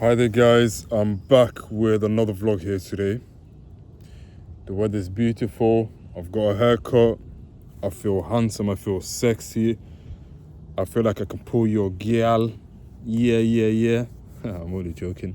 Hi there guys, I'm back with another vlog here today. The weather's beautiful, I've got a haircut, I feel handsome, I feel sexy, I feel like I can pull your gal. Yeah. I'm only joking.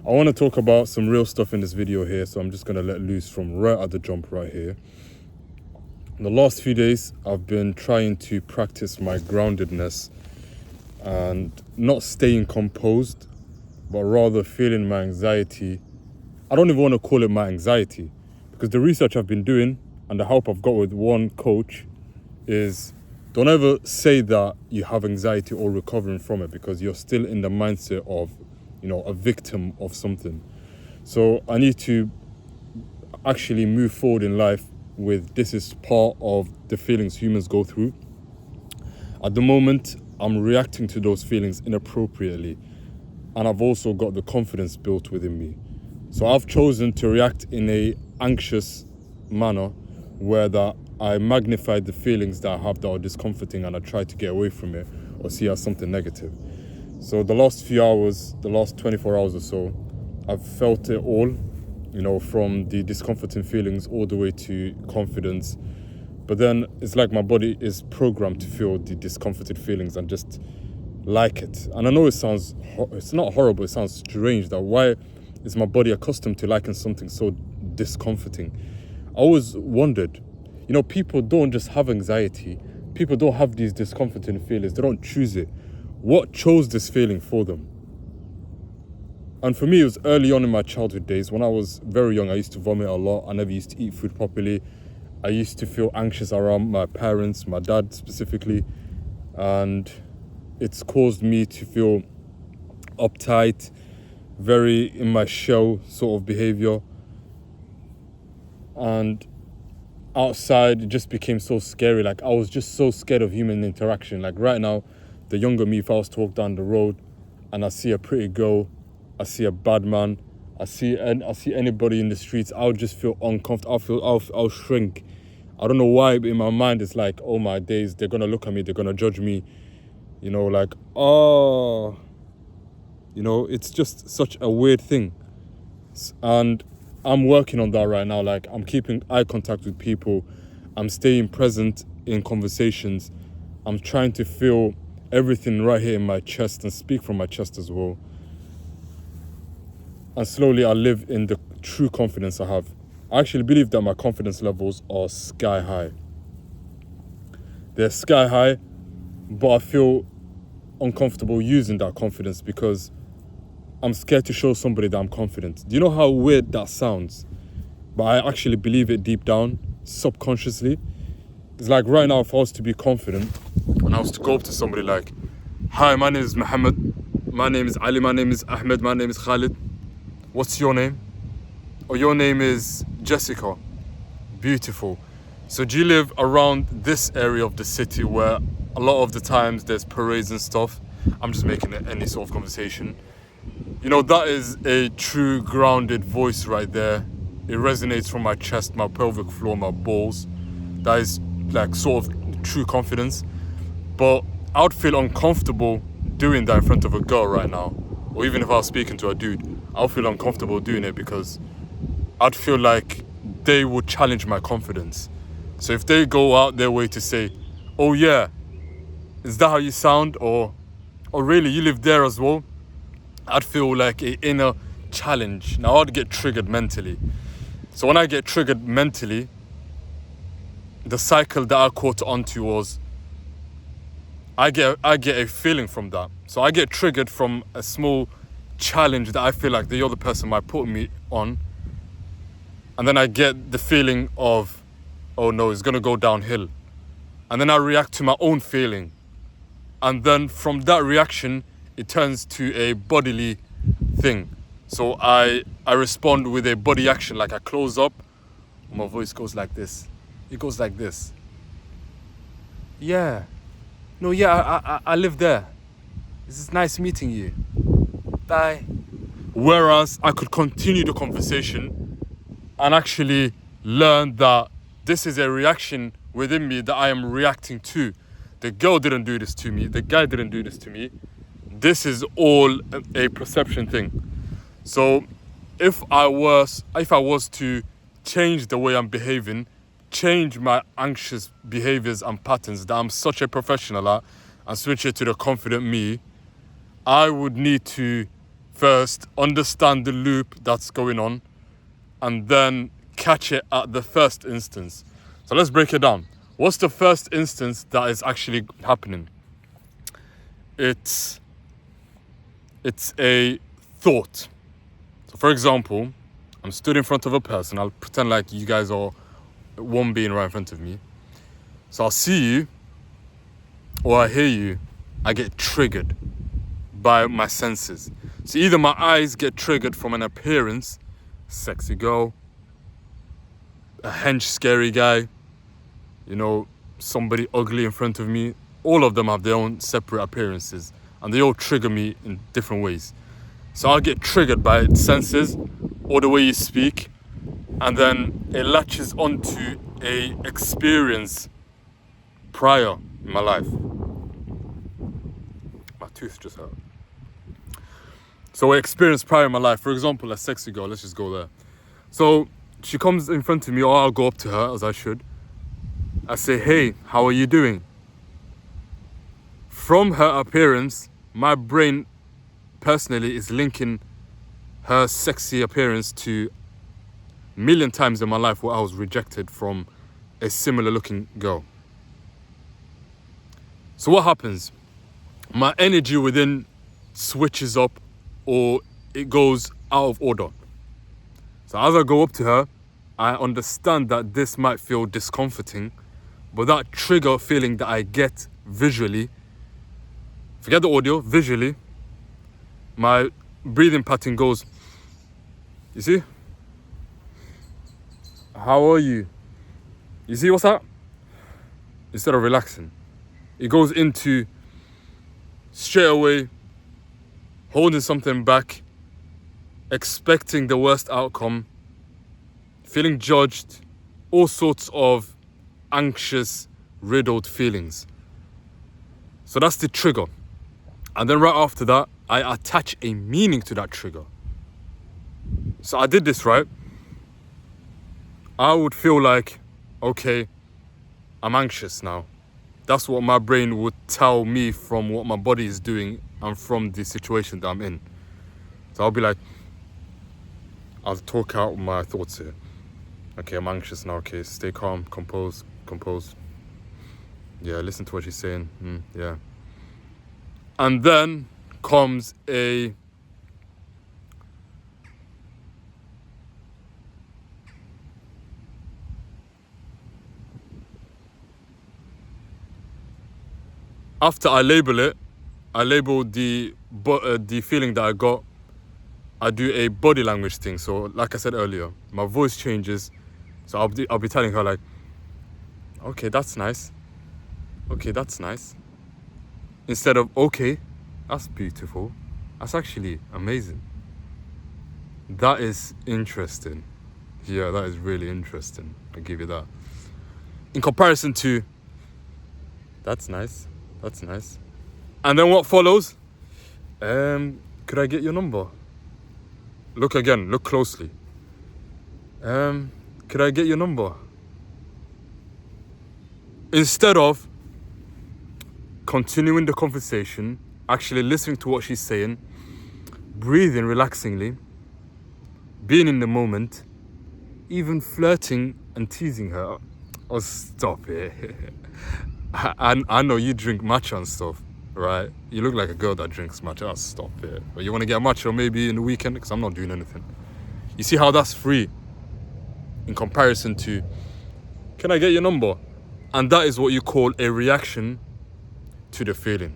I want to talk about some real stuff in this video here, so I'm just going to let loose from right at the jump right here. In the last few days, I've been trying to practice my groundedness and not staying composed, but rather feeling my anxiety. I don't even want to call it my anxiety, because the research I've been doing and the help I've got with one coach is don't ever say that you have anxiety or recovering from it, because you're still in the mindset of, a victim of something. So I need to actually move forward in life with this is part of the feelings humans go through. At the moment, I'm reacting to those feelings inappropriately, and I've also got the confidence built within me. So I've chosen to react in a anxious manner where that I magnify the feelings that I have that are discomforting, and I try to get away from it or see as something negative. So the last few hours, the last 24 hours or so, I've felt it all, from the discomforting feelings all the way to confidence. But then it's like my body is programmed to feel the discomforted feelings and just like it. And I know it's not horrible, it sounds strange that why is my body accustomed to liking something so discomforting? I always wondered, people don't just have anxiety, people don't have these discomforting feelings, they don't choose it. What chose this feeling for them? And for me, it was early on in my childhood days. When I was very young, I used to vomit a lot, I never used to eat food properly, I used to feel anxious around my parents, my dad specifically, and it's caused me to feel uptight, very in my shell sort of behavior. And outside, it just became so scary. Like, I was just so scared of human interaction. Like right now, the younger me, if I was to walk down the road and I see a pretty girl, I see a bad man, I see anybody in the streets, I'll just feel uncomfortable. I'll shrink. I don't know why, but in my mind, it's like, oh my days, they're gonna look at me, they're gonna judge me. It's just such a weird thing. And I'm working on that right now. Like, I'm keeping eye contact with people, I'm staying present in conversations, I'm trying to feel everything right here in my chest and speak from my chest as well. And slowly I live in the true confidence I have. I actually believe that my confidence levels are sky high. They're sky high, but I feel uncomfortable using that confidence because I'm scared to show somebody that I'm confident. Do you know how weird that sounds? But I actually believe it deep down, subconsciously. It's like right now, if I was to be confident, and I was to go up to somebody like, hi, my name is Mohammed, my name is Ali, my name is Ahmed, my name is Khalid. What's your name? Or your name is Jessica. Beautiful. So do you live around this area of the city where a lot of the times there's parades and stuff? I'm just making any sort of conversation. That is a true grounded voice right there. It resonates from my chest, my pelvic floor, my balls. That is like sort of true confidence. But I would feel uncomfortable doing that in front of a girl right now. Or even if I was speaking to a dude, I would feel uncomfortable doing it because I'd feel like they would challenge my confidence. So if they go out their way to say, oh yeah, is that how you sound? Or really, you live there as well? I'd feel like an inner challenge. Now I'd get triggered mentally. So when I get triggered mentally, the cycle that I caught onto was I get a feeling from that. So I get triggered from a small challenge that I feel like the other person might put me on. And then I get the feeling of, oh no, it's gonna go downhill. And then I react to my own feeling. And then from that reaction, it turns to a bodily thing. So I respond with a body action, like I close up. My voice goes like this. It goes like this. Yeah. No, yeah, I live there. This is nice meeting you. Bye. Whereas I could continue the conversation and actually learn that this is a reaction within me that I am reacting to. The girl didn't do this to me. The guy didn't do this to me. this is all a perception thing. So if I was to change the way I'm behaving, change my anxious behaviors and patterns that I'm such a professional at, and switch it to the confident me, I would need to first understand the loop that's going on and then catch it at the first instance. So let's break it down. What's the first instance that is actually happening? It's a thought. So for example, I'm stood in front of a person. I'll pretend like you guys are one being right in front of me. So I'll see you or I hear you, I get triggered by my senses. So either my eyes get triggered from an appearance, sexy girl, a hench scary guy, somebody ugly in front of me. All of them have their own separate appearances and they all trigger me in different ways. So I'll get triggered by senses or the way you speak, and then it latches onto a experience prior in my life. My tooth just hurt. So I experienced prior in my life, for example, a sexy girl, let's just go there. So she comes in front of me, or I'll go up to her, as I should. I say, hey, how are you doing? From her appearance, my brain personally is linking her sexy appearance to a million times in my life where I was rejected from a similar looking girl. So what happens? My energy within switches up or it goes out of order. So as I go up to her, I understand that this might feel discomforting, but that trigger feeling that I get visually, forget the audio, visually, my breathing pattern goes, you see? How are you? You see what's that? Instead of relaxing, it goes into straight away holding something back, expecting the worst outcome, feeling judged, all sorts of anxious, riddled feelings. So that's the trigger. And then right after that, I attach a meaning to that trigger. So I did this, right? I would feel like, okay, I'm anxious now. That's what my brain would tell me from what my body is doing and from the situation that I'm in. So I'll be like, I'll talk out my thoughts here. Okay, I'm anxious now. Okay, stay calm, compose. Yeah, listen to what she's saying. Yeah. And then comes after I label it, I label the feeling that I got. I do a body language thing. So like I said earlier, my voice changes. So I'll be telling her like, okay, that's nice. Okay, that's nice. Instead of, okay, that's beautiful. That's actually amazing. That is interesting. Yeah, that is really interesting. I'll give you that. In comparison to, that's nice. That's nice. And then what follows? Could I get your number? Look again, look closely. Could I get your number? Instead of continuing the conversation, actually listening to what she's saying, breathing relaxingly, being in the moment, even flirting and teasing her. Oh, stop it. I know you drink matcha and stuff, right? You look like a girl that drinks matcha. Oh, stop it. But you want to get matcha maybe in the weekend? Because I'm not doing anything. You see how that's free in comparison to, can I get your number? And that is what you call a reaction to the feeling.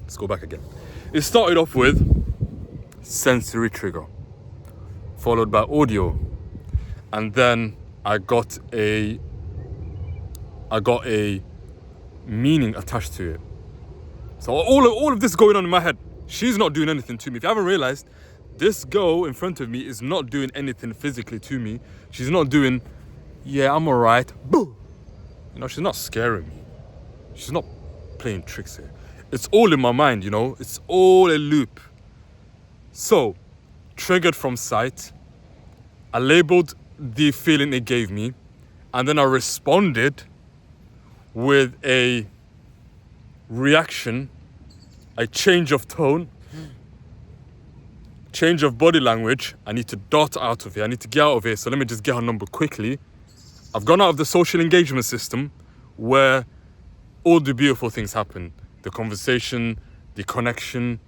Let's go back again. It started off with sensory trigger, followed by audio, and then I got a meaning attached to it. So all of this going on in my head. She's not doing anything to me. If you haven't realized, this girl in front of me is not doing anything physically to me. She's not doing, yeah, I'm alright. Boo! She's not scaring me. She's not playing tricks here. It's all in my mind, you know? It's all a loop. So, triggered from sight, I labeled the feeling it gave me, and then I responded with a reaction, a change of tone, change of body language. I need to dart out of here. I need to get out of here. So let me just get her number quickly. I've gone out of the social engagement system where all the beautiful things happen. The conversation, the connection,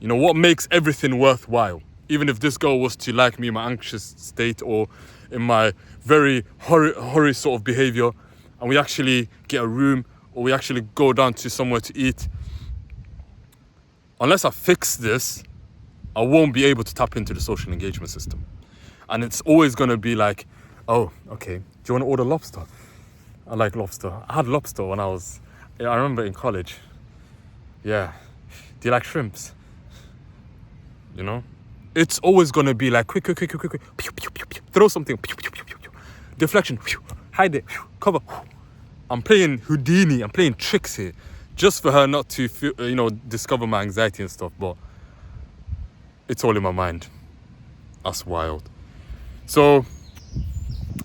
you know, what makes everything worthwhile. Even if this girl was to like me in my anxious state or in my very hurry sort of behavior, and we actually get a room or we actually go down to somewhere to eat, unless I fix this, I won't be able to tap into the social engagement system. And it's always going to be like, oh, okay, do you want to order lobster? I like lobster. I had lobster when I remember in college. Yeah. Do you like shrimps? You know? It's always going to be like quick. Pew, pew, pew, pew. Throw something. Pew, pew, pew, pew, pew. Deflection. Pew. Hide it. Pew. Cover. I'm playing Houdini. I'm playing tricks here. Just for her not to feel, discover my anxiety and stuff. But it's all in my mind. That's wild. So,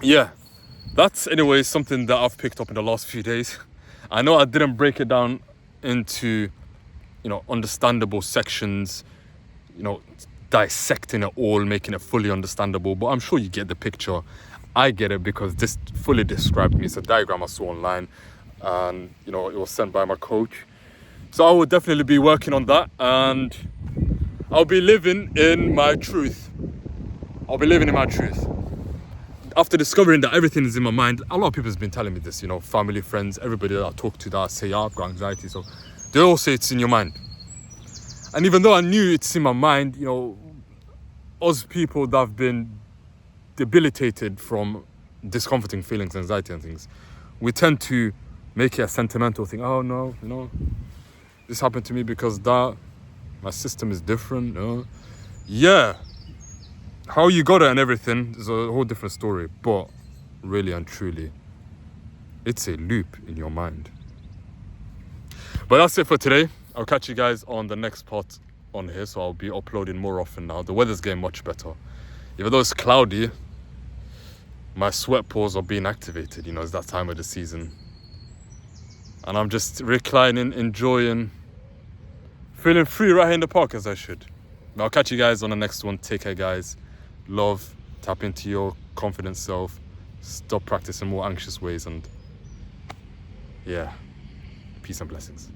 yeah. That's, anyway, something that I've picked up in the last few days. I know I didn't break it down into, understandable sections, dissecting it all, making it fully understandable. But I'm sure you get the picture. I get it because this fully described me. It's a diagram I saw online. And, it was sent by my coach. So I will definitely be working on that. And I'll be living in my truth. After discovering that everything is in my mind, a lot of people have been telling me this, family, friends, everybody that I talk to that I say, I've got anxiety. So they all say it's in your mind. And even though I knew it's in my mind, us people that have been debilitated from discomforting feelings, anxiety and things, we tend to make it a sentimental thing. Oh no, this happened to me because my system is different. Yeah. How you got it and everything is a whole different story. But really and truly, it's a loop in your mind. But that's it for today. I'll catch you guys on the next part on here. So I'll be uploading more often now. The weather's getting much better. Even though it's cloudy, my sweat pores are being activated. It's that time of the season. And I'm just reclining, enjoying, feeling free right here in the park as I should. But I'll catch you guys on the next one. Take care, guys. Love, tap into your confident self, stop practicing more anxious ways, and yeah, peace and blessings.